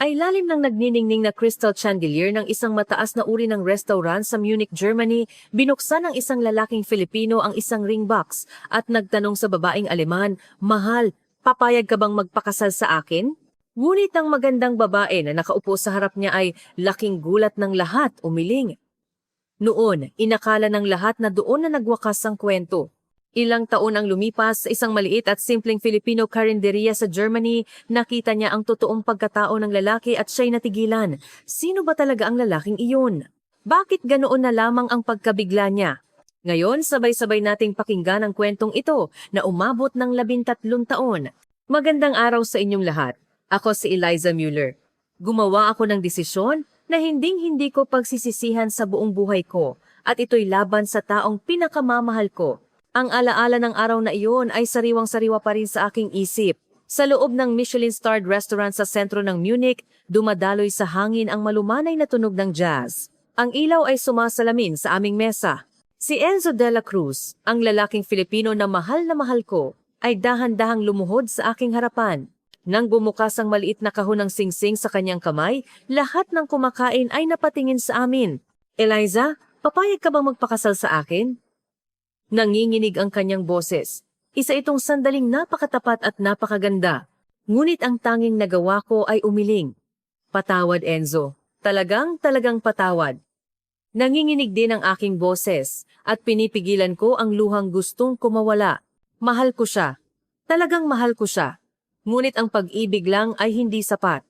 ay lalim ng nagniningning na crystal chandelier ng isang mataas na uri ng restaurant sa Munich, Germany, binuksan ng isang lalaking Filipino ang isang ring box at nagtanong sa babaeng Aleman, "Mahal, papayag ka bang magpakasal sa akin?" Ngunit ang magandang babae na nakaupo sa harap niya ay laking gulat ng lahat, umiling. Noon, inakala ng lahat na doon na nagwakas ang kwento. Ilang taon ang lumipas sa isang maliit at simpleng Filipino karinderya sa Germany, nakita niya ang totoong pagkatao ng lalaki at siya'y natigilan. Sino ba talaga ang lalaking iyon? Bakit ganoon na lamang ang pagkabigla niya? Ngayon, sabay-sabay nating pakinggan ang kwentong ito na umabot ng 13 taon. Magandang araw sa inyong lahat. Ako si Eliza Mueller. Gumawa ako ng desisyon na hinding-hindi ko pagsisisihan sa buong buhay ko at ito'y laban sa taong pinakamamahal ko. Ang alaala ng araw na iyon ay sariwang-sariwa pa rin sa aking isip. Sa loob ng Michelin-starred restaurant sa sentro ng Munich, dumadaloy sa hangin ang malumanay na tunog ng jazz. Ang ilaw ay sumasalamin sa aming mesa. Si Enzo de la Cruz, ang lalaking Filipino na mahal ko, ay dahan-dahang lumuhod sa aking harapan. Nang bumukas ang maliit na kahon ng singsing sa kanyang kamay, lahat ng kumakain ay napatingin sa amin. "Eliza, papayag ka bang magpakasal sa akin?" Nanginginig ang kanyang boses. Isa itong sandaling napakatapat at napakaganda. Ngunit ang tanging nagawa ko ay umiling. "Patawad, Enzo. Talagang patawad." Nanginginig din ang aking boses at pinipigilan ko ang luhang gustong kumawala. Mahal ko siya. Talagang mahal ko siya. Ngunit ang pag-ibig lang ay hindi sapat.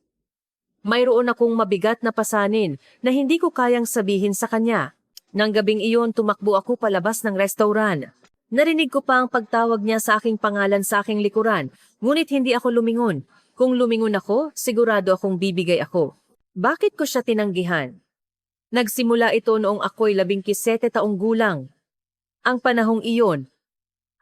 Mayroon akong mabigat na pasanin na hindi ko kayang sabihin sa kanya. Nang gabing iyon, tumakbo ako palabas ng restaurant. Narinig ko pa ang pagtawag niya sa aking pangalan sa aking likuran, ngunit hindi ako lumingon. Kung lumingon ako, sigurado akong bibigay ako. Bakit ko siya tinanggihan? Nagsimula ito noong ako'y 17 taong gulang. Ang panahong iyon,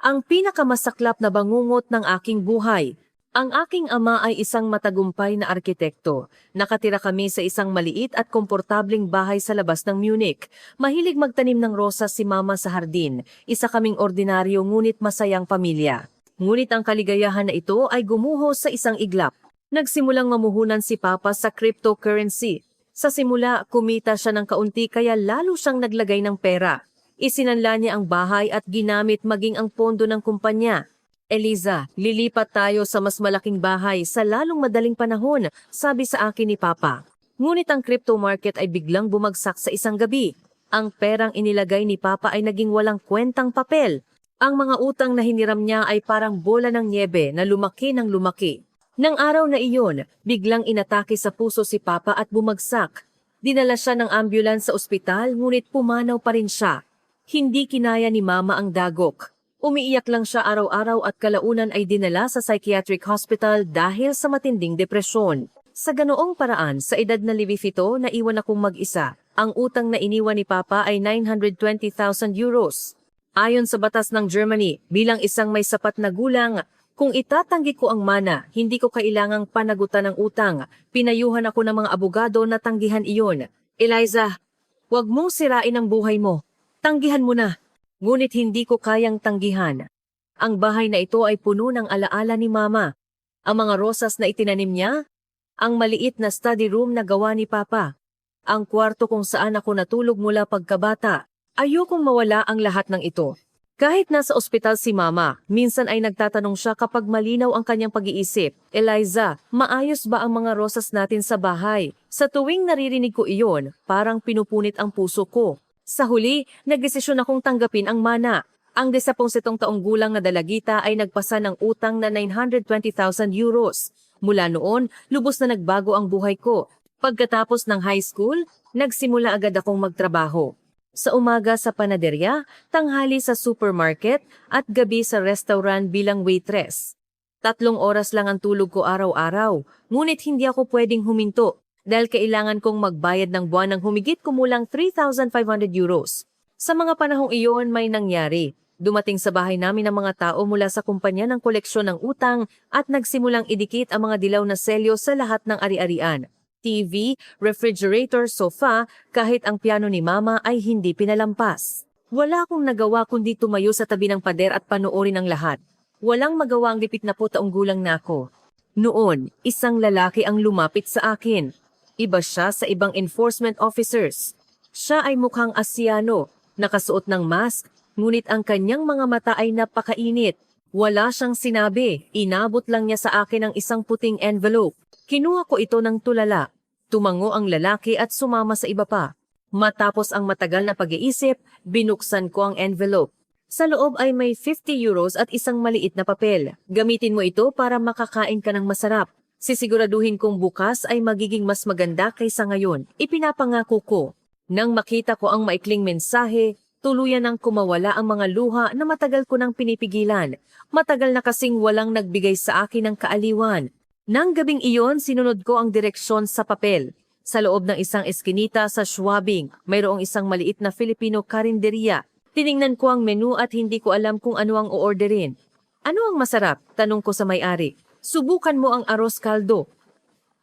ang pinakamasaklap na bangungot ng aking buhay. Ang aking ama ay isang matagumpay na arkitekto. Nakatira kami sa isang maliit at komportabling bahay sa labas ng Munich. Mahilig magtanim ng rosas si mama sa hardin. Isa kaming ordinaryo ngunit masayang pamilya. Ngunit ang kaligayahan na ito ay gumuho sa isang iglap. Nagsimulang mamuhunan si papa sa cryptocurrency. Sa simula, kumita siya ng kaunti kaya lalo siyang naglagay ng pera. Isinanla niya ang bahay at ginamit maging ang pondo ng kumpanya. "Eliza, lilipat tayo sa mas malaking bahay sa lalong madaling panahon," sabi sa akin ni Papa. Ngunit ang crypto market ay biglang bumagsak sa isang gabi. Ang perang inilagay ni Papa ay naging walang kwentang papel. Ang mga utang na hiniram niya ay parang bola ng niebe na lumaki ng lumaki. Nang araw na iyon, biglang inatake sa puso si Papa at bumagsak. Dinala siya ng ambulance sa ospital ngunit pumanaw pa rin siya. Hindi kinaya ni Mama ang dagok. Umiiyak lang siya araw-araw at kalaunan ay dinala sa psychiatric hospital dahil sa matinding depresyon. Sa ganoong paraan, sa edad na 17, naiwan akong mag-isa. Ang utang na iniwan ni Papa ay 920,000 euros. Ayon sa batas ng Germany, bilang isang may sapat na gulang, kung itatanggi ko ang mana, hindi ko kailangang panagutan ng utang. Pinayuhan ako ng mga abogado na tanggihan iyon. "Eliza, huwag mong sirain ang buhay mo. Tanggihan mo na." Ngunit hindi ko kayang tanggihan. Ang bahay na ito ay puno ng alaala ni Mama. Ang mga rosas na itinanim niya, ang maliit na study room na gawa ni Papa, ang kwarto kung saan ako natulog mula pagkabata. Ayokong mawala ang lahat ng ito. Kahit nasa ospital si Mama, minsan ay nagtatanong siya kapag malinaw ang kanyang pag-iisip, "Eliza, maayos ba ang mga rosas natin sa bahay?" Sa tuwing naririnig ko iyon, parang pinupunit ang puso ko. Sa huli, nagdesisyon akong tanggapin ang mana. Ang 17 taong gulang na dalagita ay nagpasa ng utang na 920,000 euros. Mula noon, lubos na nagbago ang buhay ko. Pagkatapos ng high school, nagsimula agad akong magtrabaho. Sa umaga sa panaderya, tanghali sa supermarket, at gabi sa restaurant bilang waitress. 3 oras lang ang tulog ko araw-araw, ngunit hindi ako pwedeng huminto. Dahil kailangan kong magbayad ng buwan ng humigit kumulang 3,500 euros. Sa mga panahong iyon may nangyari. Dumating sa bahay namin ang mga tao mula sa kumpanya ng koleksyon ng utang at nagsimulang idikit ang mga dilaw na selyo sa lahat ng ari-arian. TV, refrigerator, sofa, kahit ang piano ni Mama ay hindi pinalampas. Wala akong nagawa kundi tumayo sa tabi ng pader at panoorin ang lahat. Walang magawa ang 17 taong gulang na ako. Noon, isang lalaki ang lumapit sa akin. Iba siya sa ibang enforcement officers. Siya ay mukhang Asyano, nakasuot ng mask, ngunit ang kanyang mga mata ay napakainit. Wala siyang sinabi, inabot lang niya sa akin ang isang puting envelope. Kinuha ko ito ng tulala. Tumango ang lalaki at sumama sa iba pa. Matapos ang matagal na pag-iisip, binuksan ko ang envelope. Sa loob ay may 50 euros at isang maliit na papel. Gamitin mo ito para makakain ka ng masarap. Sisiguraduhin kong bukas ay magiging mas maganda kaysa ngayon. Ipinapangako ko. Nang makita ko ang maikling mensahe, tuluyan nang kumawala ang mga luha na matagal ko nang pinipigilan. Matagal na kasing walang nagbigay sa akin ng kaaliwan. Nang gabing iyon, sinunod ko ang direksyon sa papel. Sa loob ng isang eskinita sa Schwabing, mayroong isang maliit na Filipino karinderya. Tiningnan ko ang menu at hindi ko alam kung ano ang o-orderin. Ano ang masarap? Tanong ko sa may-ari. Subukan mo ang arroz caldo.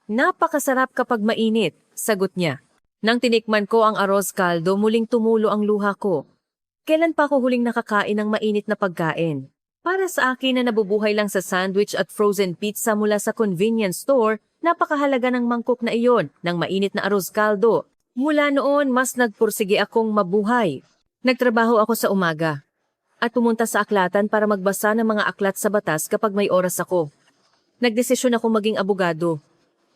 Napakasarap kapag mainit, sagot niya. Nang tinikman ko ang arroz caldo, muling tumulo ang luha ko. Kailan pa ako huling nakakain ng mainit na pagkain? Para sa akin na nabubuhay lang sa sandwich at frozen pizza mula sa convenience store, napakahalaga ng mangkok na iyon ng mainit na arroz caldo. Mula noon, mas nagpursige akong mabuhay. Nagtrabaho ako sa umaga at pumunta sa aklatan para magbasa ng mga aklat sa batas kapag may oras ako. Nagdesisyon ako maging abogado.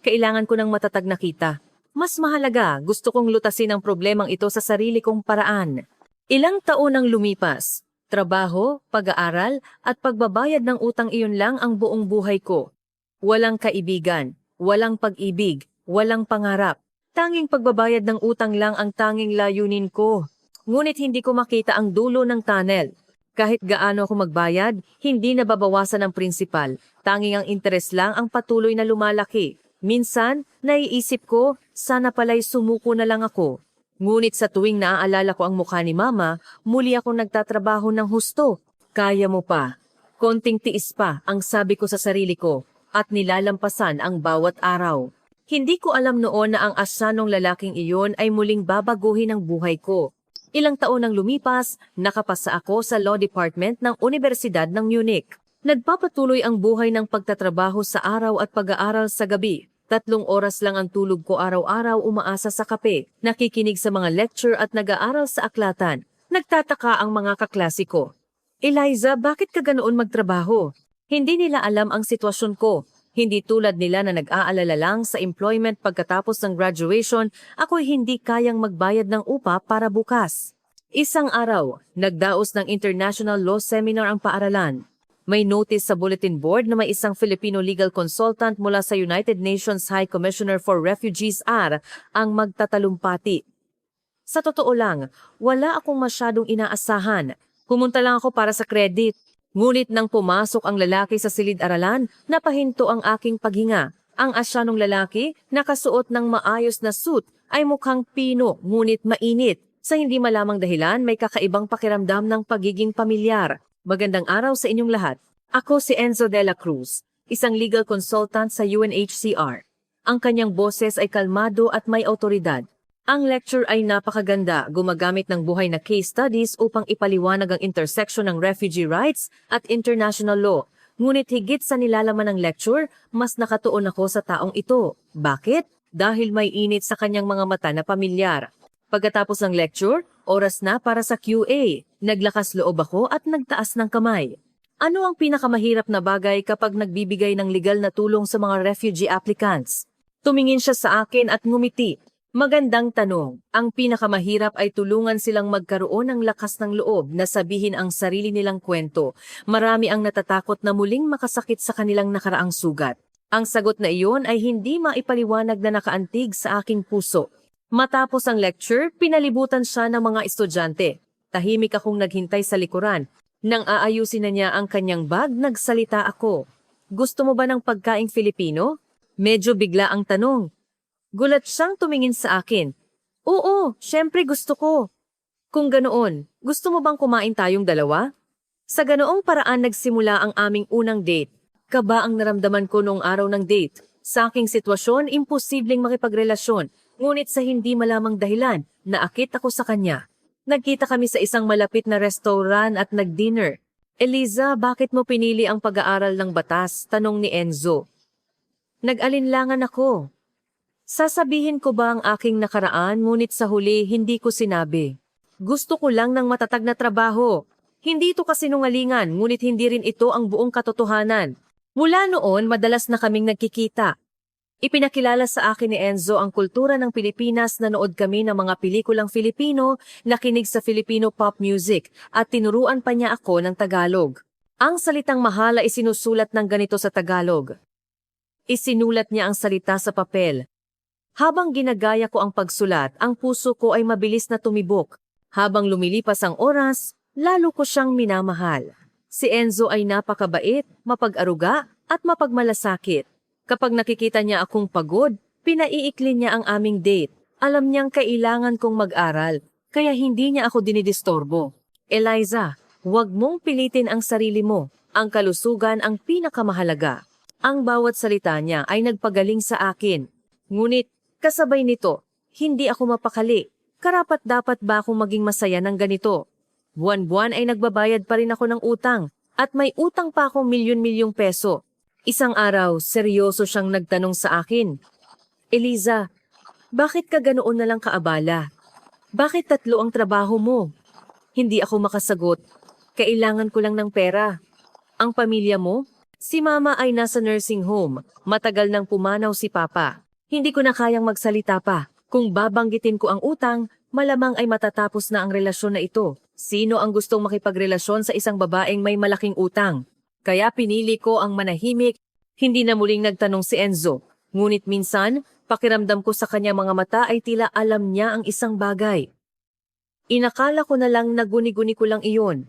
Kailangan ko ng matatag na kita. Mas mahalaga, gusto kong lutasin ang problemang ito sa sarili kong paraan. Ilang taon ang lumipas. Trabaho, pag-aaral, at pagbabayad ng utang iyon lang ang buong buhay ko. Walang kaibigan, walang pag-ibig, walang pangarap. Tanging pagbabayad ng utang lang ang tanging layunin ko. Ngunit hindi ko makita ang dulo ng tunnel. Kahit gaano ako magbayad, hindi nababawasan ang prinsipal. Tanging ang interes lang ang patuloy na lumalaki. Minsan, naiisip ko, sana pala'y sumuko na lang ako. Ngunit sa tuwing naaalala ko ang mukha ni Mama, muli akong nagtatrabaho ng husto. Kaya mo pa. Konting tiis pa ang sabi ko sa sarili ko at nilalampasan ang bawat araw. Hindi ko alam noon na ang asyanong lalaking iyon ay muling babaguhin ang buhay ko. Ilang taon nang lumipas, nakapasa ako sa Law Department ng Universidad ng Munich. Nagpapatuloy ang buhay ng pagtatrabaho sa araw at pag-aaral sa gabi. 3 oras lang ang tulog ko araw-araw, umaasa sa kape, nakikinig sa mga lecture at nag-aaral sa aklatan. Nagtataka ang mga kaklase ko. Eliza, bakit ka ganoon magtrabaho? Hindi nila alam ang sitwasyon ko. Hindi tulad nila na nag-aalala lang sa employment pagkatapos ng graduation, ako'y hindi kayang magbayad ng upa para bukas. Isang araw, nagdaos ng International Law Seminar ang paaralan. May notice sa bulletin board na may isang Filipino legal consultant mula sa United Nations High Commissioner for Refugees ang magtatalumpati. Sa totoo lang, wala akong masyadong inaasahan. Pumunta lang ako para sa credit. Ngunit nang pumasok ang lalaki sa silid-aralan, napahinto ang aking paghinga. Ang asyanong lalaki, nakasuot ng maayos na suit, ay mukhang Pino ngunit mainit. Sa hindi malamang dahilan, may kakaibang pakiramdam ng pagiging pamilyar. Magandang araw sa inyong lahat. Ako si Enzo de la Cruz, isang legal consultant sa UNHCR. Ang kanyang boses ay kalmado at may autoridad. Ang lecture ay napakaganda, gumagamit ng buhay na case studies upang ipaliwanag ang intersection ng refugee rights at international law. Ngunit higit sa nilalaman ng lecture, mas nakatuon ako sa taong ito. Bakit? Dahil may init sa kanyang mga mata na pamilyar. Pagkatapos ng lecture, oras na para sa QA. Naglakas loob ako at nagtaas ng kamay. Ano ang pinakamahirap na bagay kapag nagbibigay ng legal na tulong sa mga refugee applicants? Tumingin siya sa akin at ngumiti. Magandang tanong. Ang pinakamahirap ay tulungan silang magkaroon ng lakas ng loob na sabihin ang sarili nilang kwento. Marami ang natatakot na muling makasakit sa kanilang nakaraang sugat. Ang sagot na iyon ay hindi maipaliwanag na nakaantig sa aking puso. Matapos ang lecture, pinalibutan siya ng mga estudyante. Tahimik akong naghintay sa likuran. Nang aayusin na niya ang kanyang bag, nagsalita ako. Gusto mo ba ng pagkaing Filipino? Medyo bigla ang tanong. Gulat siyang tumingin sa akin. Oo, syempre gusto ko. Kung ganoon, gusto mo bang kumain tayong dalawa? Sa ganoong paraan nagsimula ang aming unang date. Kaba ang naramdaman ko noong araw ng date. Sa aking sitwasyon, imposibleng makipagrelasyon. Ngunit sa hindi malamang dahilan, naakit ako sa kanya. Nagkita kami sa isang malapit na restaurant at nag-dinner. Eliza, bakit mo pinili ang pag-aaral ng batas? Tanong ni Enzo. Nag-alinlangan ako. Sasabihin ko ba ang aking nakaraan ngunit sa huli hindi ko sinabi. Gusto ko lang ng matatag na trabaho. Hindi ito kasinungalingan ngunit hindi rin ito ang buong katotohanan. Mula noon madalas na kaming nagkikita. Ipinakilala sa akin ni Enzo ang kultura ng Pilipinas, nanood kami ng mga pelikulang Filipino, nakinig sa Filipino pop music, at tinuruan pa niya ako ng Tagalog. Ang salitang mahal ay sinusulat ng ganito sa Tagalog. Isinulat niya ang salita sa papel. Habang ginagaya ko ang pagsulat, ang puso ko ay mabilis na tumibok. Habang lumilipas ang oras, lalo ko siyang minamahal. Si Enzo ay napakabait, mapag-aruga, at mapagmalasakit. Kapag nakikita niya akong pagod, pinaiikli niya ang aming date. Alam niyang kailangan kong mag-aral, kaya hindi niya ako dinidistorbo. Eliza, huwag mong pilitin ang sarili mo. Ang kalusugan ang pinakamahalaga. Ang bawat salita niya ay nagpagaling sa akin. Ngunit, kasabay nito, hindi ako mapakali. Karapat-dapat ba akong maging masaya ng ganito? Buwan-buwan ay nagbabayad pa rin ako ng utang, at may utang pa akong milyon-milyong peso. Isang araw, seryoso siyang nagtanong sa akin. Eliza, bakit ka ganoon na lang kaabala? Bakit 3 ang trabaho mo? Hindi ako makasagot. Kailangan ko lang ng pera. Ang pamilya mo? Si Mama ay nasa nursing home. Matagal nang pumanaw si Papa. Hindi ko na kayang magsalita pa. Kung babanggitin ko ang utang, malamang ay matatapos na ang relasyon na ito. Sino ang gustong makipagrelasyon sa isang babaeng may malaking utang? Kaya pinili ko ang manahimik. Hindi na muling nagtanong si Enzo. Ngunit minsan, pakiramdam ko sa kanya mga mata ay tila alam niya ang isang bagay. Inakala ko na lang na guni-guni ko lang iyon.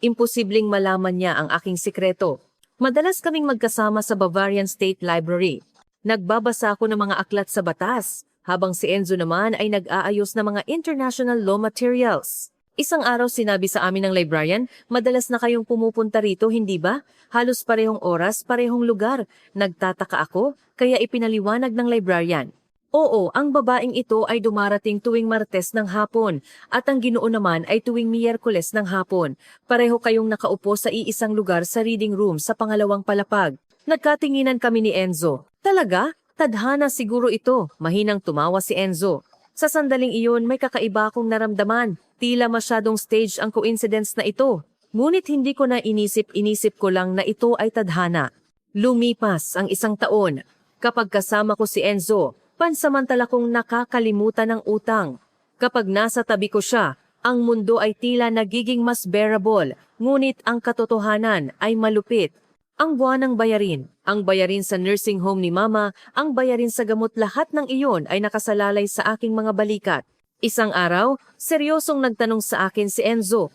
Imposibleng malaman niya ang aking sikreto. Madalas kaming magkasama sa Bavarian State Library. Nagbabasa ako ng mga aklat sa batas, habang si Enzo naman ay nag-aayos ng mga international law materials. Isang araw sinabi sa amin ng librarian, madalas na kayong pumupunta rito, hindi ba? Halos parehong oras, parehong lugar. Nagtataka ako, kaya ipinaliwanag ng librarian. Oo, ang babaeng ito ay dumarating tuwing Martes ng hapon, at ang Ginoo naman ay tuwing Miyerkules ng hapon. Pareho kayong nakaupo sa iisang lugar sa reading room sa pangalawang palapag. Nagkatinginan kami ni Enzo. Talaga? Tadhana siguro ito. Mahinang tumawa si Enzo. Sa sandaling iyon may kakaiba akong naramdaman. Tila masyadong stage ang coincidence na ito. Ngunit hindi ko na inisip ko lang na ito ay tadhana. Lumipas ang 1 taon. Kapag kasama ko si Enzo, pansamantala kong nakakalimutan ng utang. Kapag nasa tabi ko siya, ang mundo ay tila nagiging mas bearable, ngunit ang katotohanan ay malupit. Ang buwanang bayarin, ang bayarin sa nursing home ni Mama, ang bayarin sa gamot, lahat ng iyon ay nakasalalay sa aking mga balikat. Isang araw, seryosong nagtanong sa akin si Enzo.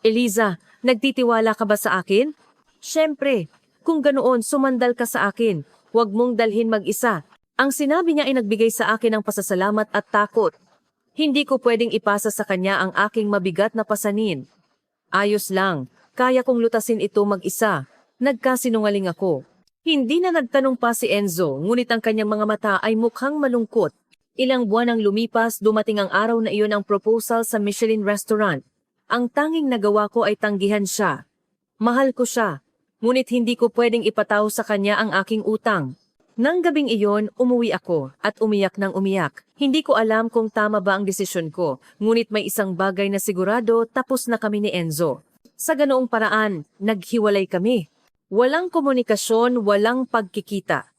Eliza, nagtitiwala ka ba sa akin? Siyempre, kung ganoon sumandal ka sa akin, huwag mong dalhin mag-isa. Ang sinabi niya ay nagbigay sa akin ng pasasalamat at takot. Hindi ko pwedeng ipasa sa kanya ang aking mabigat na pasanin. Ayos lang, kaya kong lutasin ito mag-isa. Nagkasinungaling ako. Hindi na nagtanong pa si Enzo, ngunit ang kanyang mga mata ay mukhang malungkot. Ilang buwan ang lumipas, dumating ang araw na iyon ang proposal sa Michelin restaurant. Ang tanging nagawa ko ay tanggihan siya. Mahal ko siya, ngunit hindi ko pwedeng ipataw sa kanya ang aking utang. Nang gabing iyon, umuwi ako at umiyak ng umiyak. Hindi ko alam kung tama ba ang desisyon ko, ngunit may isang bagay na sigurado, tapos na kami ni Enzo. Sa ganoong paraan, naghiwalay kami. Walang komunikasyon, walang pagkikita.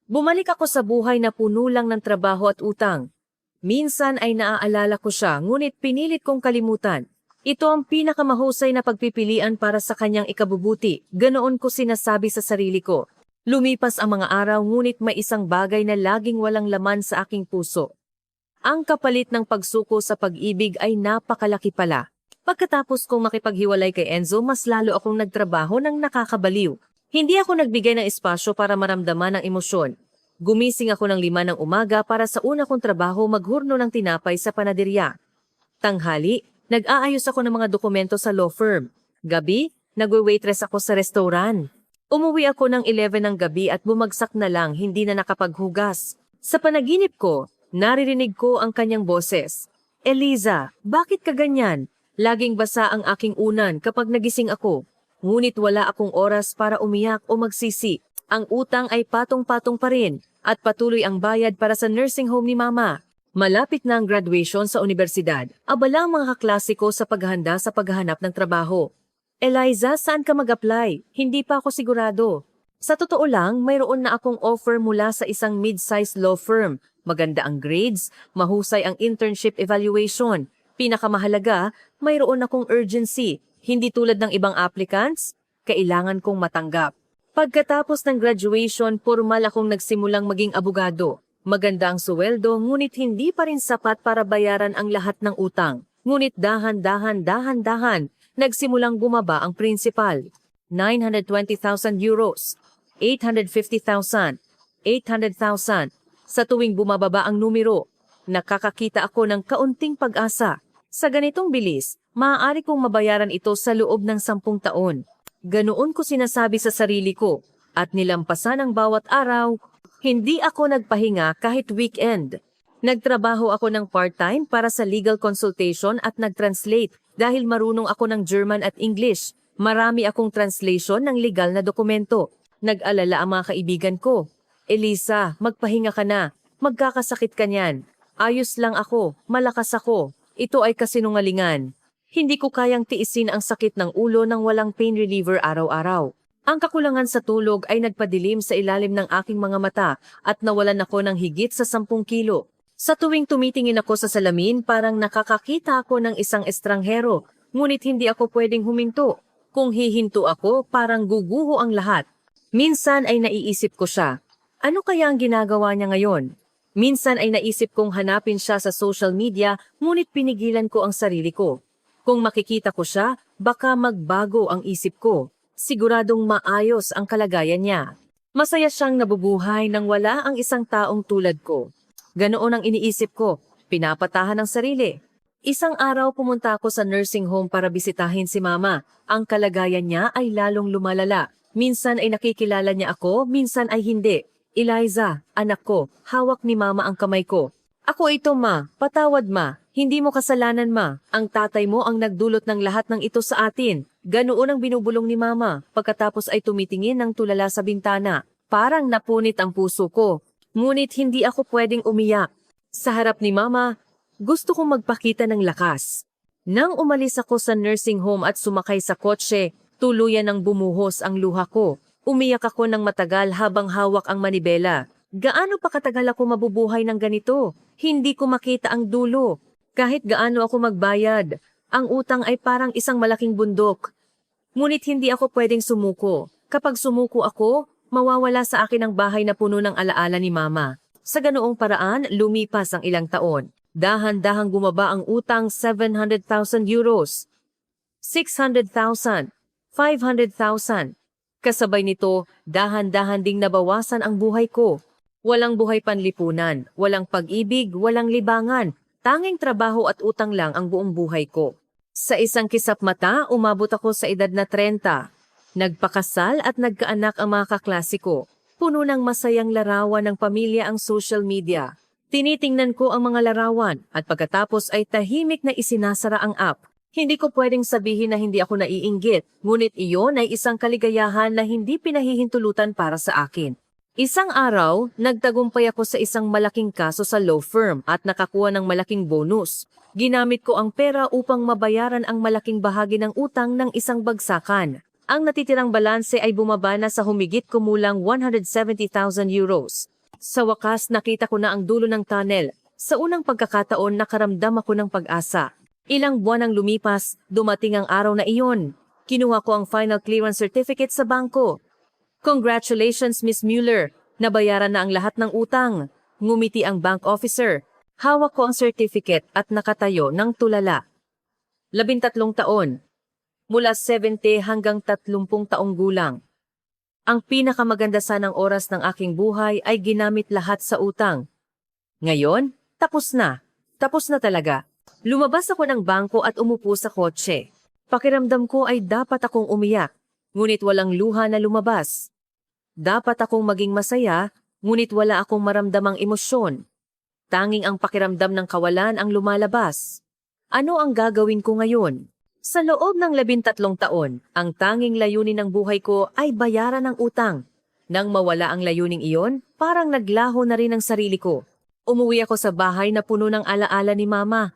Bumalik ako sa buhay na puno lang ng trabaho at utang. Minsan ay naaalala ko siya, ngunit pinilit kong kalimutan. Ito ang pinakamahusay na pagpipilian para sa kanyang ikabubuti. Ganoon ko sinasabi sa sarili ko. Lumipas ang mga araw, ngunit may isang bagay na laging walang laman sa aking puso. Ang kapalit ng pagsuko sa pag-ibig ay napakalaki pala. Pagkatapos kong makipaghiwalay kay Enzo, mas lalo akong nagtrabaho ng nakakabaliw. Hindi ako nagbigay ng espasyo para maramdaman ang emosyon. Gumising ako ng 5 ng umaga para sa una kong trabaho maghurno ng tinapay sa panaderya. Tanghali, nag-aayos ako ng mga dokumento sa law firm. Gabi, nagwe-waitress ako sa restaurant. Umuwi ako ng 11 ng gabi at bumagsak na lang, hindi na nakapaghugas. Sa panaginip ko, naririnig ko ang kanyang boses. Eliza, bakit ka ganyan? Laging basa ang aking unan kapag nagising ako. Ngunit wala akong oras para umiyak o magsisi. Ang utang ay patong-patong pa rin at patuloy ang bayad para sa nursing home ni Mama. Malapit na ang graduation sa universidad. Abala ang mga kaklase ko sa paghahanda sa paghahanap ng trabaho. Eliza, saan ka mag-apply? Hindi pa ako sigurado. Sa totoo lang, mayroon na akong offer mula sa isang mid-sized law firm. Maganda ang grades, mahusay ang internship evaluation. Pinakamahalaga, mayroon akong urgency. Hindi tulad ng ibang applicants, kailangan kong matanggap. Pagkatapos ng graduation, formal akong nagsimulang maging abogado. Maganda ang suweldo, ngunit hindi pa rin sapat para bayaran ang lahat ng utang. Ngunit dahan-dahan, nagsimulang bumaba ang principal. 920,000 euros, 850,000, 800,000. Sa tuwing bumababa ang numero, nakakakita ako ng kaunting pag-asa. Sa ganitong bilis, maaari kong mabayaran ito sa loob ng 10 taon. Ganoon ko sinasabi sa sarili ko, at nilampasan ang bawat araw. Hindi ako nagpahinga kahit weekend. Nagtrabaho ako ng part-time para sa legal consultation at nag-translate dahil marunong ako ng German at English. Marami akong translation ng legal na dokumento. Nag-alala ang mga kaibigan ko. Elisa, magpahinga ka na. Magkakasakit ka niyan. Ayos lang ako. Malakas ako. Ito ay kasinungalingan. Hindi ko kayang tiisin ang sakit ng ulo ng walang pain reliever araw-araw. Ang kakulangan sa tulog ay nagpadilim sa ilalim ng aking mga mata at nawalan ako ng higit sa 10 kilo. Sa tuwing tumitingin ako sa salamin, parang nakakakita ako ng isang estranghero, ngunit hindi ako pwedeng huminto. Kung hihinto ako, parang guguho ang lahat. Minsan ay naiisip ko siya. Ano kaya ang ginagawa niya ngayon? Minsan ay naisip kong hanapin siya sa social media, ngunit pinigilan ko ang sarili ko. Kung makikita ko siya, baka magbago ang isip ko. Siguradong maayos ang kalagayan niya. Masaya siyang nabubuhay nang wala ang isang taong tulad ko. Ganoon ang iniisip ko, pinapatahan ang sarili. Isang araw pumunta ako sa nursing home para bisitahin si Mama. Ang kalagayan niya ay lalong lumalala. Minsan ay nakikilala niya ako, minsan ay hindi. Eliza, anak ko, hawak ni Mama ang kamay ko. Ako ito, Ma. Patawad, Ma. Hindi mo kasalanan, Ma. Ang tatay mo ang nagdulot ng lahat ng ito sa atin. Ganoon ang binubulong ni Mama. Pagkatapos ay tumitingin ng tulala sa bintana. Parang napunit ang puso ko. Ngunit hindi ako pwedeng umiyak. Sa harap ni Mama, gusto kong magpakita ng lakas. Nang umalis ako sa nursing home at sumakay sa kotse, tuluyan ng bumuhos ang luha ko. Umiyak ako ng matagal habang hawak ang manibela. Gaano pa katagal ako mabubuhay ng ganito? Hindi ko makita ang dulo. Kahit gaano ako magbayad, ang utang ay parang isang malaking bundok. Ngunit hindi ako pwedeng sumuko. Kapag sumuko ako, mawawala sa akin ang bahay na puno ng alaala ni Mama. Sa ganoong paraan, lumipas ang ilang taon. Dahan-dahang bumaba ang utang 700,000 euros, 600,000, 500,000. Kasabay nito, dahan-dahan ding nabawasan ang buhay ko. Walang buhay panlipunan, walang pag-ibig, walang libangan. Tanging trabaho at utang lang ang buong buhay ko. Sa isang kisap mata, umabot ako sa edad na 30. Nagpakasal at nagkaanak ang mga kaklase ko. Puno ng masayang larawan ng pamilya ang social media. Tinitingnan ko ang mga larawan at pagkatapos ay tahimik na isinasara ang app. Hindi ko pwedeng sabihin na hindi ako naiinggit, ngunit iyon ay isang kaligayahan na hindi pinahihintulutan para sa akin. Isang araw, nagtagumpay ako sa isang malaking kaso sa law firm at nakakuha ng malaking bonus. Ginamit ko ang pera upang mabayaran ang malaking bahagi ng utang ng isang bagsakan. Ang natitirang balanse ay bumaba na sa humigit kumulang 170,000 euros. Sa wakas, nakita ko na ang dulo ng tunnel. Sa unang pagkakataon, nakaramdam ako ng pag-asa. Ilang buwan ang lumipas, dumating ang araw na iyon. Kinuha ko ang final clearance certificate sa bangko. Congratulations, Miss Mueller. Nabayaran na ang lahat ng utang. Ngumiti ang bank officer. Hawak ko ang certificate at nakatayo ng tulala. 13 taon. Mula 70 hanggang 30 taong gulang. Ang pinakamaganda sanang oras ng aking buhay ay ginamit lahat sa utang. Ngayon, tapos na. Tapos na talaga. Lumabas ako ng bangko at umupo sa kotse. Pakiramdam ko ay dapat akong umiyak, ngunit walang luha na lumabas. Dapat akong maging masaya, ngunit wala akong maramdamang emosyon. Tanging ang pakiramdam ng kawalan ang lumalabas. Ano ang gagawin ko ngayon? Sa loob ng 13 taon, ang tanging layunin ng buhay ko ay bayaran ang utang. Nang mawala ang layuning iyon, parang naglaho na rin ang sarili ko. Umuwi ako sa bahay na puno ng alaala ni Mama.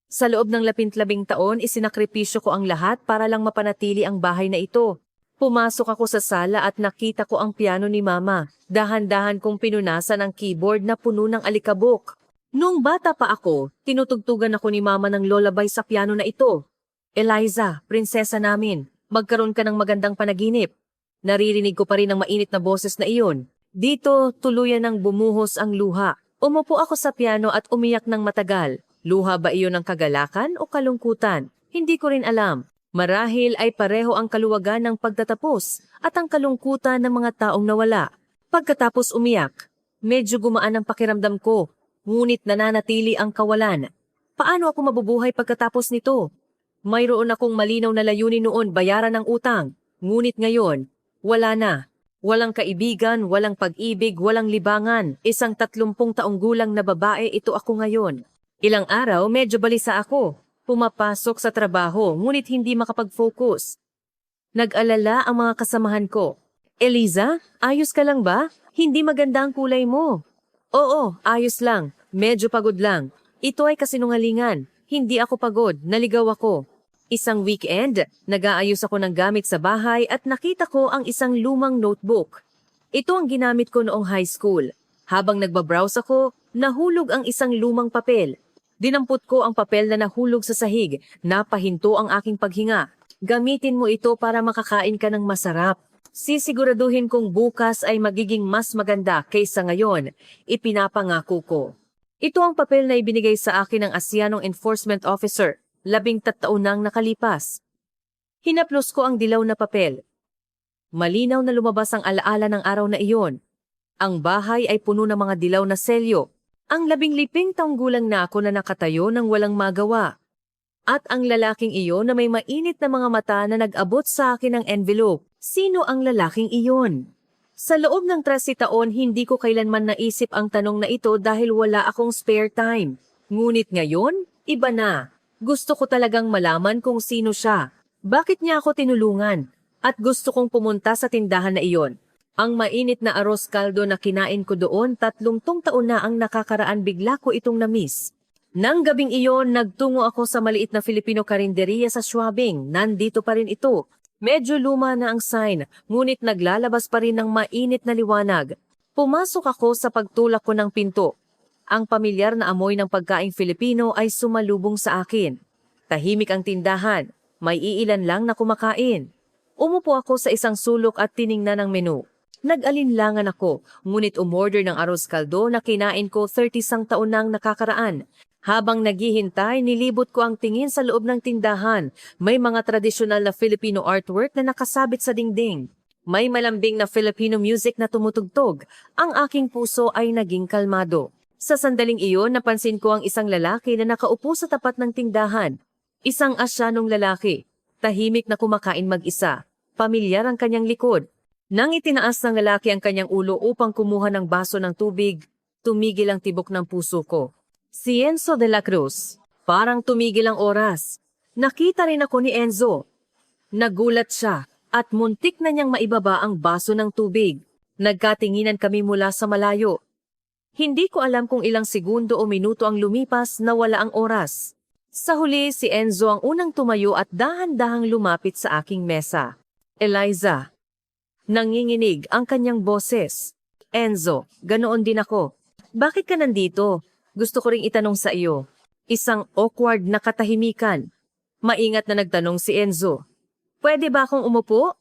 Sa loob ng labing taon, isinakripisyo ko ang lahat para lang mapanatili ang bahay na ito. Pumasok ako sa sala at nakita ko ang piano ni Mama. Dahan-dahan kong pinunasan ang keyboard na puno ng alikabok. Nung bata pa ako, tinutugtugan ako ni Mama ng lullaby sa piano na ito. Eliza, prinsesa namin, magkaroon ka ng magandang panaginip. Naririnig ko pa rin ang mainit na boses na iyon. Dito, tuluyan ng bumuhos ang luha. Umupo ako sa piano at umiyak ng matagal. Luha ba iyon ng kagalakan o kalungkutan? Hindi ko rin alam. Marahil ay pareho ang kaluwagan ng pagtatapos at ang kalungkutan ng mga taong nawala. Pagkatapos umiyak, medyo gumaan ang pakiramdam ko, ngunit nananatili ang kawalan. Paano ako mabubuhay pagkatapos nito? Mayroon akong malinaw na layunin noon, bayaran ng utang. Ngunit ngayon, wala na. Walang kaibigan, walang pag-ibig, walang libangan. Isang 30 taong gulang na babae ito ako ngayon. Ilang araw medyo balisa ako. Pumapasok sa trabaho ngunit hindi makapag-focus. Nag-alala ang mga kasamahan ko. Eliza, ayos ka lang ba? Hindi maganda ang kulay mo. Oo, ayos lang. Medyo pagod lang. Ito ay kasinungalingan. Hindi ako pagod, naligaw ako. Isang weekend, nag-aayos ako ng gamit sa bahay at nakita ko ang isang lumang notebook. Ito ang ginamit ko noong high school. Habang nagbabrowse ako, nahulog ang isang lumang papel. Dinampot ko ang papel na nahulog sa sahig, napahinto ang aking paghinga. Gamitin mo ito para makakain ka ng masarap. Sisiguraduhin kong bukas ay magiging mas maganda kaysa ngayon, ipinapangako ko. Ito ang papel na ibinigay sa akin ng Asianong Enforcement Officer. 13 taon nang nakalipas. Hinaplos ko ang dilaw na papel. Malinaw na lumabas ang alaala ng araw na iyon. Ang bahay ay puno ng mga dilaw na selyo. Ang 15 taong gulang na ako na nakatayo ng walang magawa. At ang lalaking iyon na may mainit na mga mata na nag-abot sa akin ng envelope. Sino ang lalaking iyon? Sa loob ng 13 taon, hindi ko kailanman naisip ang tanong na ito dahil wala akong spare time. Ngunit ngayon, iba na. Gusto ko talagang malaman kung sino siya. Bakit niya ako tinulungan? At gusto kong pumunta sa tindahan na iyon. Ang mainit na arroz caldo na kinain ko doon, 30 taon na ang nakakaraan, bigla ko itong na-miss. Nang gabing iyon, nagtungo ako sa maliit na Filipino karinderya sa Schwabing. Nandito pa rin ito. Medyo luma na ang sign, ngunit naglalabas pa rin ng mainit na liwanag. Pumasok ako sa pagtulak ko ng pinto. Ang pamilyar na amoy ng pagkaing Filipino ay sumalubong sa akin. Tahimik ang tindahan, may iilan lang na kumakain. Umupo ako sa isang sulok at tiningnan ang menu. Nag-alinlangan ako, ngunit umorder ng arroz caldo na kinain ko 30 taon nang nakakaraan. Habang naghihintay, nilibot ko ang tingin sa loob ng tindahan. May mga tradisyonal na Filipino artwork na nakasabit sa dingding. May malambing na Filipino music na tumutugtog. Ang aking puso ay naging kalmado. Sa sandaling iyon, napansin ko ang isang lalaki na nakaupo sa tapat ng tindahan. Isang Asyanong lalaki. Tahimik na kumakain mag-isa. Pamilyar ang kanyang likod. Nang itinaas ng lalaki ang kanyang ulo upang kumuha ng baso ng tubig, tumigil ang tibok ng puso ko. Si Enzo de la Cruz. Parang tumigil ang oras. Nakita rin ako ni Enzo. Nagulat siya at muntik na niyang maibaba ang baso ng tubig. Nagkatinginan kami mula sa malayo. Hindi ko alam kung ilang segundo o minuto ang lumipas na wala ang oras. Sa huli, si Enzo ang unang tumayo at dahan-dahang lumapit sa aking mesa. Eliza. Nanginginig ang kanyang boses. Enzo, ganoon din ako. Bakit ka nandito? Gusto ko ring itanong sa iyo. Isang awkward na katahimikan. Maingat na nagtanong si Enzo. Pwede ba akong umupo?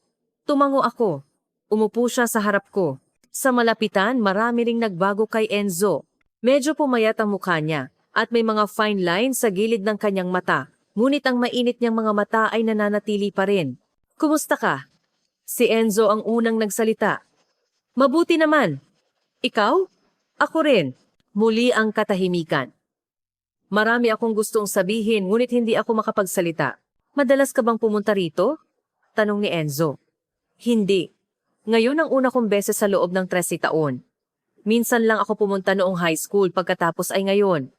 Tumango ako. Umupo siya sa harap ko. Sa malapitan, marami ring nagbago kay Enzo. Medyo pumayat ang mukha niya at may mga fine lines sa gilid ng kanyang mata. Ngunit ang mainit niyang mga mata ay nananatili pa rin. Kumusta ka? Si Enzo ang unang nagsalita. Mabuti naman. Ikaw? Ako rin. Muli ang katahimikan. Marami akong gustong sabihin ngunit hindi ako makapagsalita. Madalas ka bang pumunta rito? Tanong ni Enzo. Hindi. Ngayon ang una kong beses sa loob ng 13 taon. Minsan lang ako pumunta noong high school, pagkatapos ay ngayon.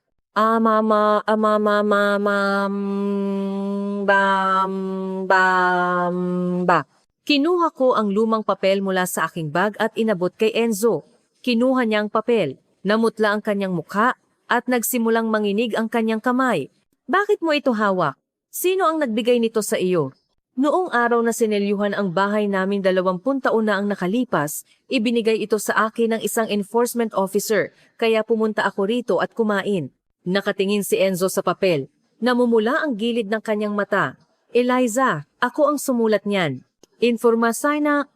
Ba. Kinuha ko ang lumang papel mula sa aking bag at inabot kay Enzo. Kinuha niya ang papel, namutla ang kanyang mukha, at nagsimulang manginig ang kanyang kamay. Bakit mo ito hawak? Sino ang nagbigay nito sa iyo? Noong araw na sinelyuhan ang bahay namin 20 taon na ang nakalipas, ibinigay ito sa akin ng isang enforcement officer, kaya pumunta ako rito at kumain. Nakatingin si Enzo sa papel. Namumula ang gilid ng kanyang mata. Eliza, ako ang sumulat niyan. Informasina,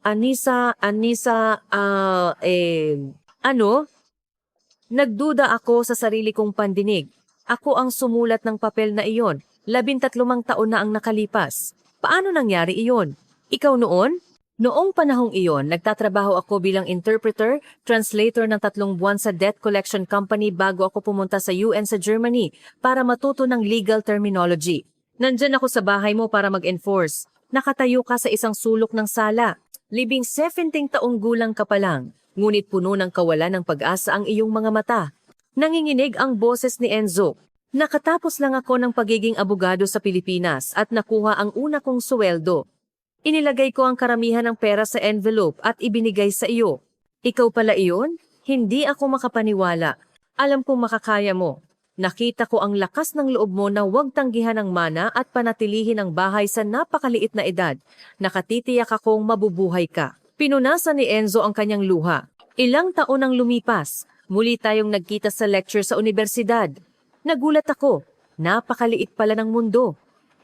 ano? Nagduda ako sa sarili kong pandinig. Ako ang sumulat ng papel na iyon. 13 taon na ang nakalipas. Paano nangyari iyon? Ikaw noon? Noong panahong iyon, nagtatrabaho ako bilang interpreter, translator ng 3 buwan sa debt collection company bago ako pumunta sa UN sa Germany para matuto ng legal terminology. Nandyan ako sa bahay mo para mag-enforce. Nakatayo ka sa isang sulok ng sala. Libing 17 taong gulang ka pa lang, ngunit puno ng kawalan ng pag-asa ang iyong mga mata. Nanginginig ang boses ni Enzo. Nakatapos lang ako ng pagiging abogado sa Pilipinas at nakuha ang una kong suweldo. Inilagay ko ang karamihan ng pera sa envelope at ibinigay sa iyo. Ikaw pala iyon? Hindi ako makapaniwala. Alam kong makakaya mo. Nakita ko ang lakas ng loob mo na huwag tanggihan ang mana at panatilihin ang bahay sa napakaliit na edad. Nakatitiyak akong mabubuhay ka. Pinunasan ni Enzo ang kanyang luha. Ilang taon ang lumipas. Muli tayong nagkita sa lecture sa universidad. Nagulat ako. Napakaliit pala ng mundo.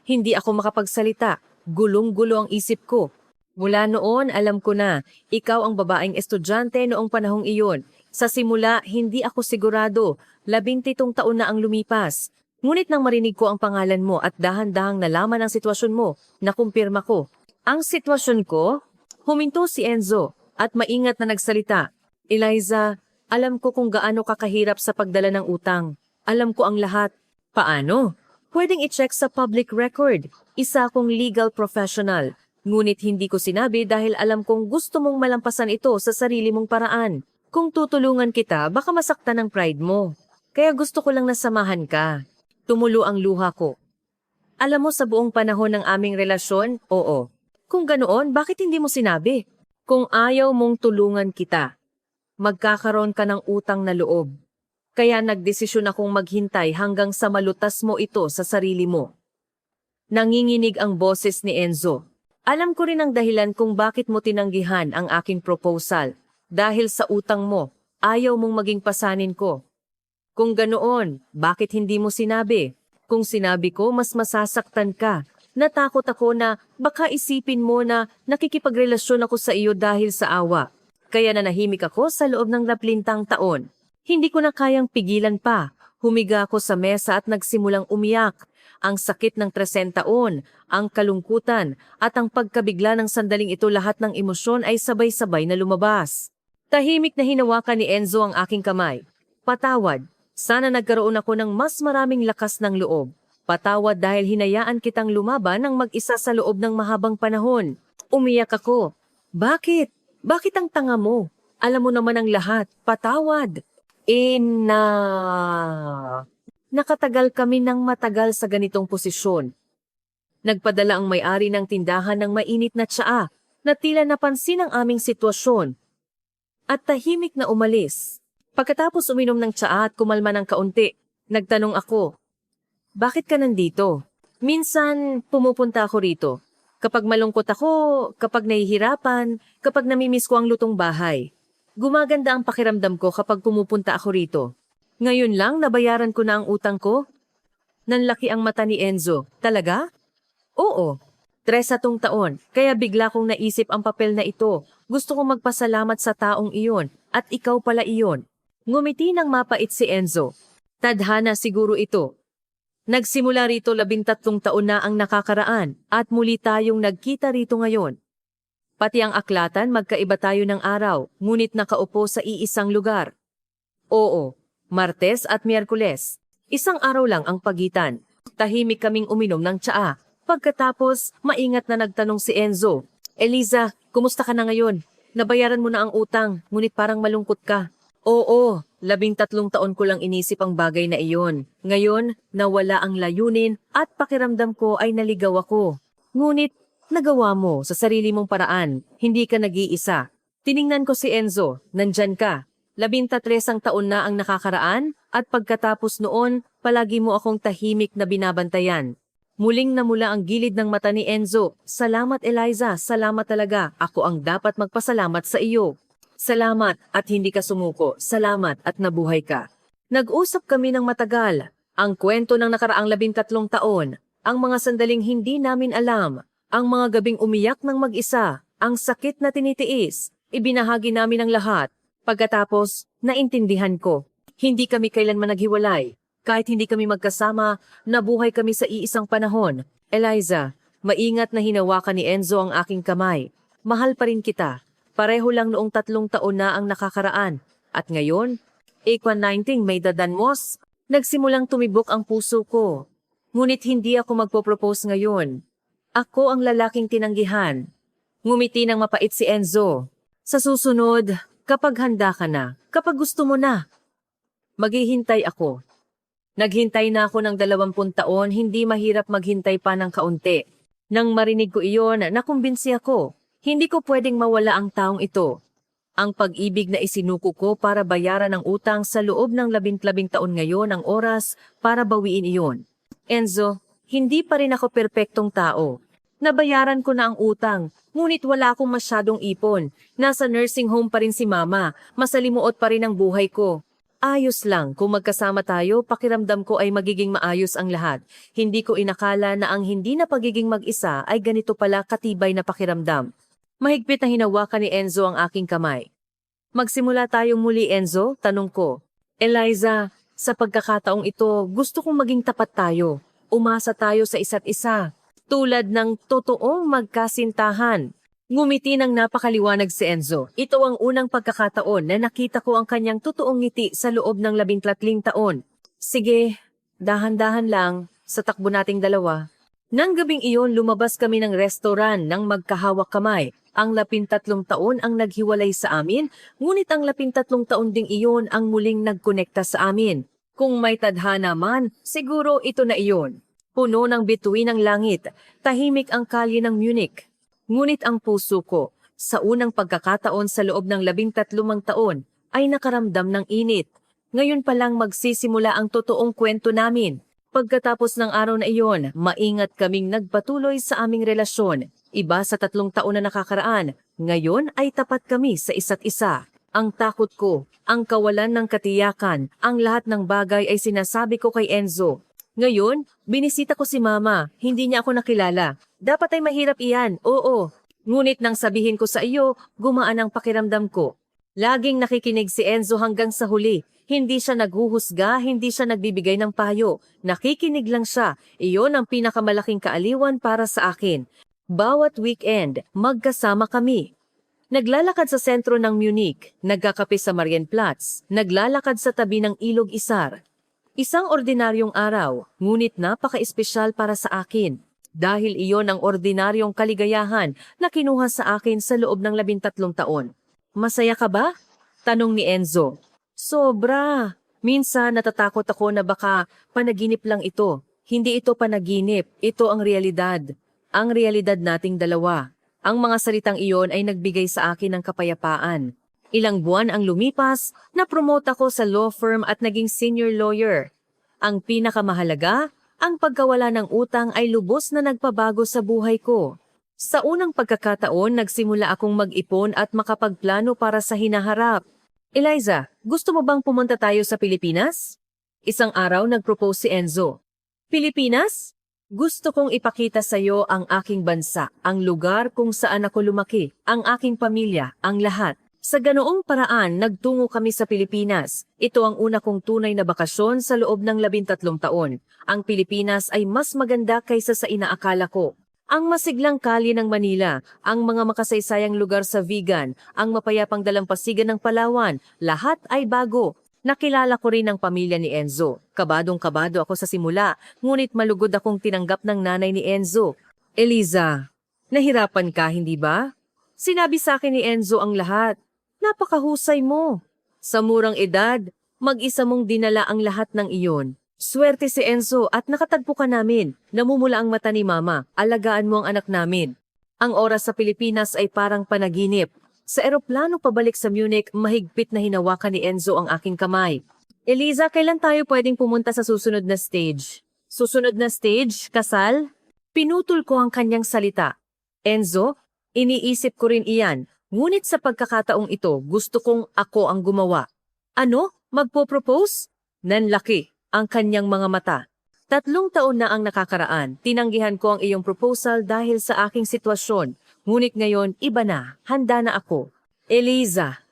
Hindi ako makapagsalita. Gulong-gulo ang isip ko. Mula noon, alam ko na, ikaw ang babaeng estudyante noong panahong iyon. Sa simula, hindi ako sigurado. 17 taon na ang lumipas. Ngunit nang marinig ko ang pangalan mo at dahan-dahang nalaman ang sitwasyon mo, nakumpirma ko. Ang sitwasyon ko? Huminto si Enzo at maingat na nagsalita. Eliza, alam ko kung gaano kakahirap sa pagdala ng utang. Alam ko ang lahat. Paano? Pwedeng i-check sa public record. Isa akong legal professional. Ngunit hindi ko sinabi dahil alam kong gusto mong malampasan ito sa sarili mong paraan. Kung tutulungan kita, baka masaktan ang pride mo. Kaya gusto ko lang nasamahan ka. Tumulo ang luha ko. Alam mo sa buong panahon ng aming relasyon, oo. Kung ganoon, bakit hindi mo sinabi? Kung ayaw mong tulungan kita, magkakaroon ka ng utang na loob. Kaya nagdesisyon akong maghintay hanggang sa malutas mo ito sa sarili mo. Nanginginig ang boses ni Enzo. Alam ko rin ang dahilan kung bakit mo tinanggihan ang aking proposal. Dahil sa utang mo, ayaw mong maging pasanin ko. Kung ganoon, bakit hindi mo sinabi? Kung sinabi ko, mas masasaktan ka. Natakot ako na baka isipin mo na nakikipagrelasyon ako sa iyo dahil sa awa. Kaya nanahimik ako sa loob ng 10 taon. Hindi ko na kayang pigilan pa. Humiga ako sa mesa at nagsimulang umiyak. Ang sakit ng 30 taon, ang kalungkutan, at ang pagkabigla ng sandaling ito, lahat ng emosyon ay sabay-sabay na lumabas. Tahimik na hinawakan ni Enzo ang aking kamay. Patawad. Sana nagkaroon ako ng mas maraming lakas ng loob. Patawad dahil hinayaan kitang lumaban ng mag-isa sa loob ng mahabang panahon. Umiyak ako. Bakit? Bakit ang tanga mo? Alam mo naman ang lahat. Patawad. Nakatagal kami ng matagal sa ganitong posisyon. Nagpadala ang may-ari ng tindahan ng mainit na tsaa na tila napansin ang aming sitwasyon at tahimik na umalis. Pagkatapos uminom ng tsaa at kumalma ng kaunti, nagtanong ako, bakit ka nandito? Minsan pumupunta ako rito. Kapag malungkot ako, kapag nahihirapan, kapag namimiss ko ang lutong bahay. Gumaganda ang pakiramdam ko kapag pumupunta ako rito. Ngayon lang nabayaran ko na ang utang ko? Nanlaki ang mata ni Enzo. Talaga? Oo. 30 taon, kaya bigla kong naisip ang papel na ito. Gusto kong magpasalamat sa taong iyon, at ikaw pala iyon. Ngumiti ng mapait si Enzo. Tadhana siguro ito. Nagsimula rito 13 taon na ang nakakaraan at muli tayong nagkita rito ngayon. Pati ang aklatan magkaiba tayo ng araw, ngunit nakaupo sa iisang lugar. Oo, Martes at Miyerkules. Isang araw lang ang pagitan. Tahimik kaming uminom ng tsaa. Pagkatapos, maingat na nagtanong si Enzo. Eliza, kumusta ka na ngayon? Nabayaran mo na ang utang, ngunit parang malungkot ka. Oo, 13 taon ko lang inisip ang bagay na iyon. Ngayon, nawala ang layunin at pakiramdam ko ay naligaw ako. Ngunit, Nagawa mo sa sarili mong paraan, hindi ka nag-iisa. Tiningnan ko si Enzo, nandyan ka. 13 taon na ang nakakaraan at pagkatapos noon, palagi mo akong tahimik na binabantayan. Muling namula ang gilid ng mata ni Enzo. Salamat Eliza, salamat talaga. Ako ang dapat magpasalamat sa iyo. Salamat at hindi ka sumuko. Salamat at nabuhay ka. Nag-usap kami ng matagal. Ang kwento ng nakaraang 13 taon. Ang mga sandaling hindi namin alam. Ang mga gabing umiyak ng mag-isa. Ang sakit na tinitiis. Ibinahagi namin ang lahat. Pagkatapos, naintindihan ko. Hindi kami kailanman naghiwalay. Kahit hindi kami magkasama, nabuhay kami sa iisang panahon. Eliza, maingat na hinawakan ni Enzo ang aking kamay. Mahal pa rin kita. Pareho lang noong 3 taon na ang nakakaraan. At ngayon, Ekwan 19 may dadanmos. Nagsimulang tumibok ang puso ko. Ngunit hindi ako magpo-propose ngayon. Ako ang lalaking tinanggihan. Ngumiti ng mapait si Enzo. Sa susunod, kapag handa ka na, kapag gusto mo na, maghihintay ako. Naghintay na ako ng 20 taon, hindi mahirap maghintay pa ng kaunti. Nang marinig ko iyon, nakumbinsi ako. Hindi ko pwedeng mawala ang taong ito. Ang pag-ibig na isinuko ko para bayaran ang utang sa loob ng 11 taon ngayon ang oras para bawiin iyon. Enzo, hindi pa rin ako perpektong tao. Nabayaran ko na ang utang, ngunit wala akong masyadong ipon. Nasa nursing home pa rin si mama, masalimuot pa rin ang buhay ko. Ayos lang, kung magkasama tayo, pakiramdam ko ay magiging maayos ang lahat. Hindi ko inakala na ang hindi na pagiging mag-isa ay ganito pala katibay na pakiramdam. Mahigpit na hinawakan ni Enzo ang aking kamay. Magsimula tayong muli, Enzo, tanong ko. Eliza, sa pagkakataong ito, gusto kong maging tapat tayo. Umasa tayo sa isa't isa. Tulad ng totoong magkasintahan. Ngumiti ng napakaliwanag si Enzo. Ito ang unang pagkakataon na nakita ko ang kanyang totoong ngiti sa loob ng 13 taon. Sige, dahan-dahan lang sa takbo nating dalawa. Nang gabing iyon, lumabas kami ng restaurant nang magkahawak kamay. Ang 13 taon ang naghiwalay sa amin, ngunit ang 13 taon ding iyon ang muling nagkonekta sa amin. Kung may tadhana man, siguro ito na iyon. Puno ng bituin ng langit, tahimik ang kalye ng Munich. Ngunit ang puso ko, sa unang pagkakataon sa loob ng 13 taon, ay nakaramdam ng init. Ngayon pa lang magsisimula ang totoong kwento namin. Pagkatapos ng araw na iyon, maingat kaming nagpatuloy sa aming relasyon. Iba sa 3 taon na nakakaraan, ngayon ay tapat kami sa isa't isa. Ang takot ko, ang kawalan ng katiyakan, ang lahat ng bagay ay sinasabi ko kay Enzo. Ngayon, binisita ko si Mama, hindi niya ako nakilala. Dapat ay mahirap iyan, oo. Ngunit nang sabihin ko sa iyo, gumaan ang pakiramdam ko. Laging nakikinig si Enzo hanggang sa huli. Hindi siya naghuhusga, hindi siya nagbibigay ng payo. Nakikinig lang siya. Iyon ang pinakamalaking kaaliwan para sa akin. Bawat weekend, magkasama kami. Naglalakad sa sentro ng Munich, nagkakape sa Marienplatz, naglalakad sa tabi ng Ilog Isar. Isang ordinaryong araw, ngunit napaka-espesyal para sa akin. Dahil iyon ang ordinaryong kaligayahan na kinuha sa akin sa loob ng 13 taon. Masaya ka ba? Tanong ni Enzo. Sobra. Minsan natatakot ako na baka panaginip lang ito. Hindi ito panaginip, ito ang realidad. Ang realidad nating dalawa. Ang mga salitang iyon ay nagbigay sa akin ng kapayapaan. Ilang buwan ang lumipas, na-promote ako sa law firm at naging senior lawyer. Ang pinakamahalaga, ang pagkawala ng utang ay lubos na nagpabago sa buhay ko. Sa unang pagkakataon, nagsimula akong mag-ipon at makapagplano para sa hinaharap. Eliza, gusto mo bang pumunta tayo sa Pilipinas? Isang araw nag-propose si Enzo. Pilipinas? Gusto kong ipakita sa iyo ang aking bansa, ang lugar kung saan ako lumaki, ang aking pamilya, ang lahat. Sa ganoong paraan, nagtungo kami sa Pilipinas. Ito ang una kong tunay na bakasyon sa loob ng 13 taon. Ang Pilipinas ay mas maganda kaysa sa inaakala ko. Ang masiglang kalye ng Manila, ang mga makasaysayang lugar sa Vigan, ang mapayapang dalampasigan ng Palawan, lahat ay bago. Nakilala ko rin ang pamilya ni Enzo. Kabadong-kabado ako sa simula, ngunit malugod akong tinanggap ng nanay ni Enzo. Eliza, nahirapan ka, hindi ba? Sinabi sa akin ni Enzo ang lahat. Napakahusay mo. Sa murang edad, mag-isa mong dinala ang lahat ng iyon. Swerte si Enzo at nakatagpo ka namin. Namumula ang mata ni Mama. Alagaan mo ang anak namin. Ang oras sa Pilipinas ay parang panaginip. Sa eroplano pabalik sa Munich, mahigpit na hinawakan ni Enzo ang aking kamay. Eliza, kailan tayo pwedeng pumunta sa susunod na stage? Susunod na stage? Kasal? Pinutol ko ang kanyang salita. Enzo, iniisip ko rin iyan. Ngunit sa pagkakataong ito, gusto kong ako ang gumawa. Ano? Magpo-propose? Nanlaki ang kanyang mga mata. 3 taon na ang nakakaraan, tinanggihan ko ang iyong proposal dahil sa aking sitwasyon. Ngunit ngayon, iba na, handa na ako. Eliza,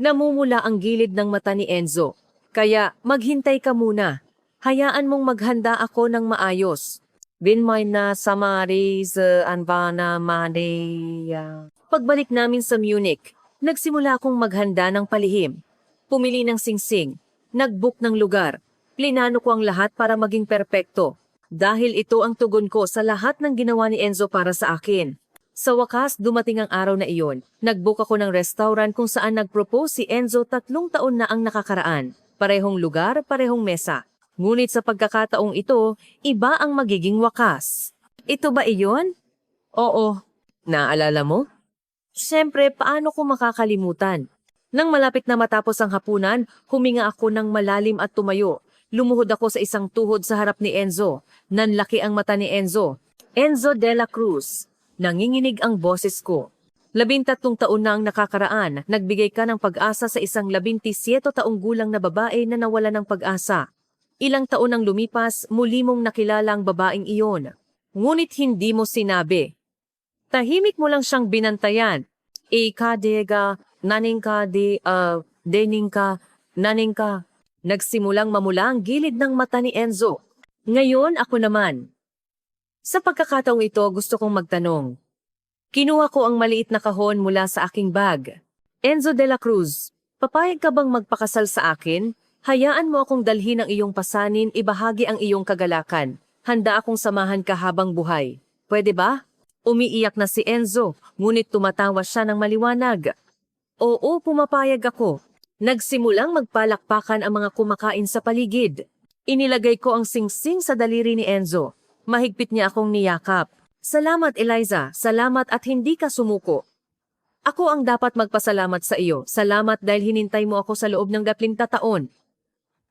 namumula ang gilid ng mata ni Enzo. Kaya maghintay ka muna. Hayaan mong maghanda ako ng maayos. Binmay na Samaris Anvana Madeya. Pagbalik namin sa Munich, nagsimula akong maghanda ng palihim. Pumili ng singsing, nag-book ng lugar. Plinano ko ang lahat para maging perpekto. Dahil ito ang tugon ko sa lahat ng ginawa ni Enzo para sa akin. Sa wakas, dumating ang araw na iyon. Nag-book ako ng restaurant kung saan nag-propose si Enzo 3 taon na ang nakakaraan. Parehong lugar, parehong mesa. Ngunit sa pagkakataong ito, iba ang magiging wakas. Ito ba iyon? Oo. Naalala mo? Siyempre, paano ko makakalimutan? Nang malapit na matapos ang hapunan, huminga ako ng malalim at tumayo. Lumuhod ako sa isang tuhod sa harap ni Enzo. Nanlaki ang mata ni Enzo. Enzo de la Cruz. Nanginginig ang boses ko. 13 taon na ang nakakaraan, nagbigay ka ng pag-asa sa isang 17 taong gulang na babae na nawala ng pag-asa. Ilang taon ang lumipas, muli mong nakilala ang babaeng iyon. Ngunit hindi mo sinabi. Tahimik mo lang siyang binantayan. Kadega, naningka deningka, naningka. Nagsimulang mamula ang gilid ng mata ni Enzo. Ngayon ako naman. Sa pagkakataong ito, gusto kong magtanong. Kinuha ko ang maliit na kahon mula sa aking bag. Enzo de la Cruz, papayag ka bang magpakasal sa akin? Hayaan mo akong dalhin ang iyong pasanin, ibahagi ang iyong kagalakan. Handa akong samahan ka habang buhay. Pwede ba? Umiiyak na si Enzo, ngunit tumatawa siya ng maliwanag. Oo, pumapayag ako. Nagsimulang magpalakpakan ang mga kumakain sa paligid. Inilagay ko ang singsing sa daliri ni Enzo. Mahigpit niya akong niyakap. Salamat, Eliza. Salamat at hindi ka sumuko. Ako ang dapat magpasalamat sa iyo. Salamat dahil hinintay mo ako sa loob ng 20 taon.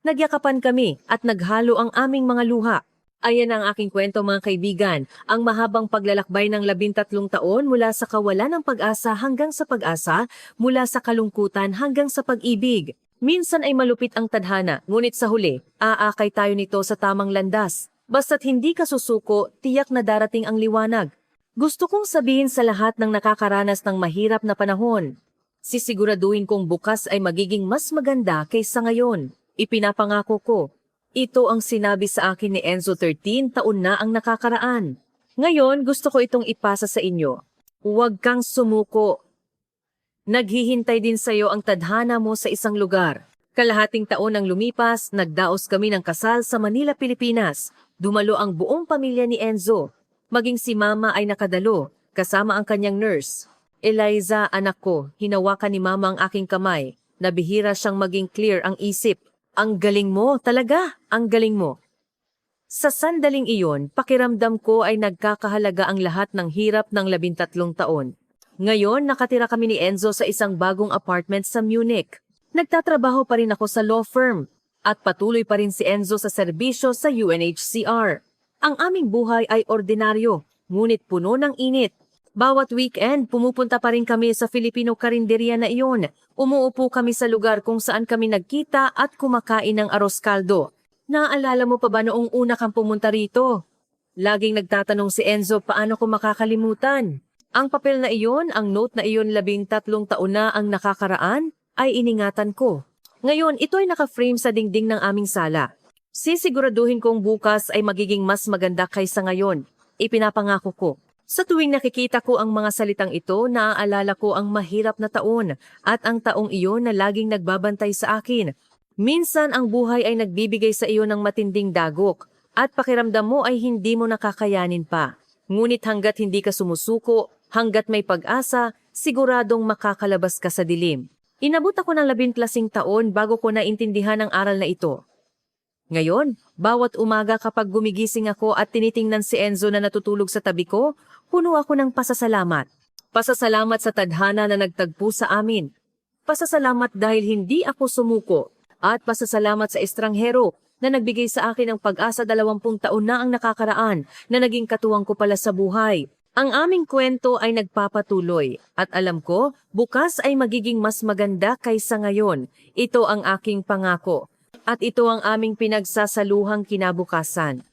Nagyakapan kami at naghalo ang aming mga luha. Ayan ang aking kwento mga kaibigan, ang mahabang paglalakbay ng 13 taon mula sa kawalan ng pag-asa hanggang sa pag-asa, mula sa kalungkutan hanggang sa pag-ibig. Minsan ay malupit ang tadhana, ngunit sa huli, aakay tayo nito sa tamang landas. Basta't hindi ka susuko, tiyak na darating ang liwanag. Gusto kong sabihin sa lahat ng nakakaranas ng mahirap na panahon. Sisiguraduhin kong bukas ay magiging mas maganda kaysa ngayon. Ipinapangako ko. Ito ang sinabi sa akin ni Enzo 13 taon na ang nakakaraan. Ngayon, gusto ko itong ipasa sa inyo. Huwag kang sumuko. Naghihintay din sa iyo ang tadhana mo sa isang lugar. Kalahating taon ang lumipas, nagdaos kami ng kasal sa Manila, Pilipinas. Dumalo ang buong pamilya ni Enzo. Maging si Mama ay nakadalo, kasama ang kanyang nurse. Eliza, anak ko, hinawakan ni Mama ang aking kamay. Nabihira siyang maging clear ang isip. Ang galing mo, talaga, ang galing mo. Sa sandaling iyon, pakiramdam ko ay nagkakahalaga ang lahat ng hirap ng 13 taon. Ngayon, nakatira kami ni Enzo sa isang bagong apartment sa Munich. Nagtatrabaho pa rin ako sa law firm at patuloy pa rin si Enzo sa serbisyo sa UNHCR. Ang aming buhay ay ordinaryo, ngunit puno ng init. Bawat weekend, pumupunta pa rin kami sa Filipino karinderya na iyon. Umuupo kami sa lugar kung saan kami nagkita at kumakain ng arroz caldo. Naaalala mo pa ba noong una kang pumunta rito? Laging nagtatanong si Enzo paano ko makakalimutan. Ang papel na iyon, ang note na iyon 13 taon na ang nakakaraan, ay iningatan ko. Ngayon, ito ay naka-frame sa dingding ng aming sala. Sisiguraduhin kong bukas ay magiging mas maganda kaysa ngayon. Ipinapangako ko. Sa tuwing nakikita ko ang mga salitang ito, naaalala ko ang mahirap na taon at ang taong iyon na laging nagbabantay sa akin. Minsan ang buhay ay nagbibigay sa iyo ng matinding dagok at pakiramdam mo ay hindi mo nakakayanin pa. Ngunit hanggat hindi ka sumusuko, hanggat may pag-asa, siguradong makakalabas ka sa dilim. Inabot ako ng 11 taon bago ko naintindihan ang aral na ito. Ngayon, bawat umaga kapag gumigising ako at tinitingnan si Enzo na natutulog sa tabi ko, puno ako ng pasasalamat. Pasasalamat sa tadhana na nagtagpo sa amin. Pasasalamat dahil hindi ako sumuko. At pasasalamat sa estranghero na nagbigay sa akin ng pag-asa 20 taon na ang nakakaraan na naging katuwang ko pala sa buhay. Ang aming kwento ay nagpapatuloy at alam ko, bukas ay magiging mas maganda kaysa ngayon. Ito ang aking pangako. At ito ang aming pinagsasaluhang kinabukasan.